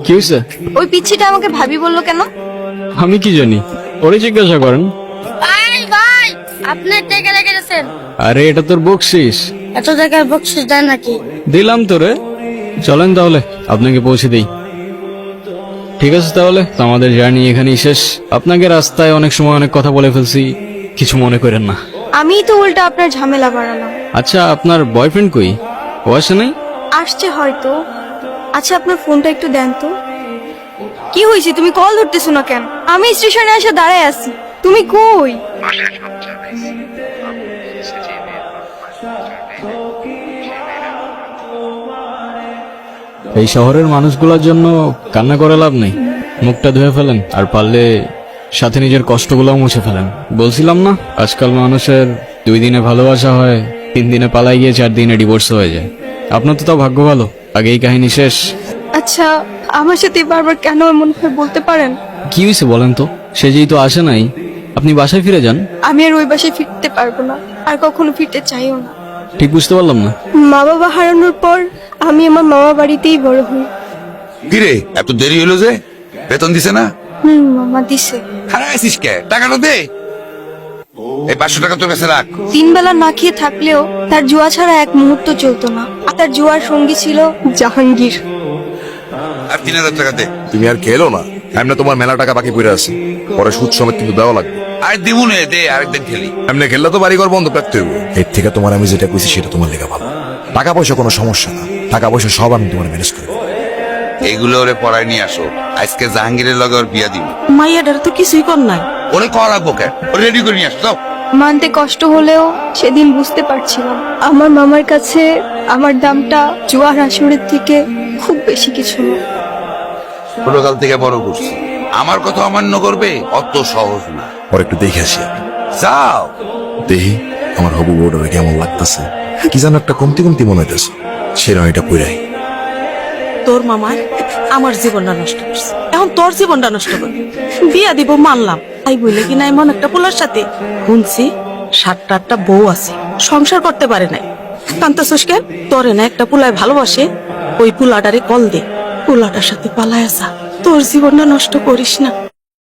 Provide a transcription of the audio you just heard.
কি হয়েছে? ওই পিচ্ছিটা আমাকে ভাবি বললো কেন? আমি কি জানি, ওরে জিজ্ঞাসা করেন। ভাই ভাই, আপনি টেকে রেখে গেছেন। আরে এটা তোর বকশিস। এত জায়গায় বকশিস দেয় নাকি? দিলাম তোরে, চলেন তাহলে আপনাকে পৌঁছে দেই। ঠিক আছে তাহলে, তো আমাদের জার্নি এখানেই শেষ। আপনাকে রাস্তায় অনেক সময় অনেক কথা বলে ফেলছি, কিছু মনে করেন না। আমিই তো উল্টা আপনার ঝামেলা বাড়ালাম। আচ্ছা, আপনার বয়ফ্রেন্ড কই? ও আসে নাই? আসছে হয়তো। আচ্ছা, আপনার ফোনটা একটু দেন তো। কি হয়েছে, তুমি কল ধরতেছো না কেন? আমি স্টেশনে এসে দাঁড়ায় আছি, তুমি কই? এই শহরের মানুষগুলোর জন্য কান্না করে লাভ নেই, মুখটা ধুয়ে ফেলেন, আর পারলে সাথে নিজের কষ্টগুলোও মুছে ফেলেন। বলছিলাম না, আজকাল মানুষের 2 দিনে ভালোবাসা হয়, 3 দিনে পালাই গিয়ে 4 দিনে ডিভোর্স হয়ে যায়। আপনার তো তাও ভাগ্য ভালো, আগেই কাহিনী শেষ। আচ্ছা, আমার সাথে বারবার কেন এমন ভাবে বলতে পারেন? কি হয়েছে বলেন তো? সে যেহেতু আসে নাই, আপনি বাসায় ফিরে যান। আমি আর ওই বাসায় ফিরতে পারবো না, আর কখনো ফিরতে চাইও না। ঠিক বুঝতে পারলাম না। মা বাবা হারানোর পর আমি আমার মামা বাড়িতেই বড় হই। কিরে এত দেরি হলো যে? বেতন দিছে না? মামা দিছে। হারাইছিস কে? টাকাটা দে। এই 500 টাকা তোর কাছে রাখ। 3 বেলা না খেয়ে থাকলেও তার জুয়া ছাড়া এক মুহূর্ত চলতো না। আর তার জুয়ার সঙ্গী ছিল জাহাঙ্গীর। আর 3000 টাকা দে। তুমি আর খেলো না, এমনি তোমার মেলা টাকা বাকি পড়ে আছে, পরে সুদ সমেত কিন্তু দেওয়া লাগবে। আর দিমুনে দে, আরেকদিন খেলি। এমনি খেললে তো বাড়িঘর বন্ধ রাখতে হইব। এর থেকে তোমার আমি যেটা কইছি সেটা তোমার লেখা ভালো। টাকা পয়সা কোনো সমস্যা না, টাকা পয়সা সব আমি তোমার ম্যানেজ করে দেব। এইগুলো ওরে পড়ায় নিয়ে আসো, আজকে জাহাঙ্গীরের লগে ওর বিয়া দিব। মাইয়াটার তো কিছুই কর নাই। ওরে কর রাখবো কে? ওরে রেডি করে নিয়ে আসো, যাও। মানতে কষ্ট হলেও সেদিন বুঝতে পারছিলাম আমার মামার কাছে আমার দামটা জুয়ার আসরের থেকে খুব বেশি কিছু না। ছোটকাল থেকে বড় করছি, আমার কথা অমান্য করবে অত সহজ না। পরে একটু দেখে আসি আমি। যাও। দেখি আমার হবু বউটারে কেমন লাগতেছে, কি যেন একটা কমতি কমতি মনে হইতেছে, সেরকম এটা কইরাই। তোর মামায় আমার জীবনটা নষ্ট করছে, এখন তোর জীবনটা নষ্ট করবে। বিয়া দিব মানলাম, তাই বলে কি না এমন একটা পোলার সাথে শুনছি 7-8টা বউ আছে, সংসার করতে পারে নাই। কান্তাছস কেন? তোরে না একটা পুলায় ভালোবাসে, ওই পুলাটারে কল দে, পুলাটার সাথে পালায় আসা। তোর জীবনটা নষ্ট করিস না।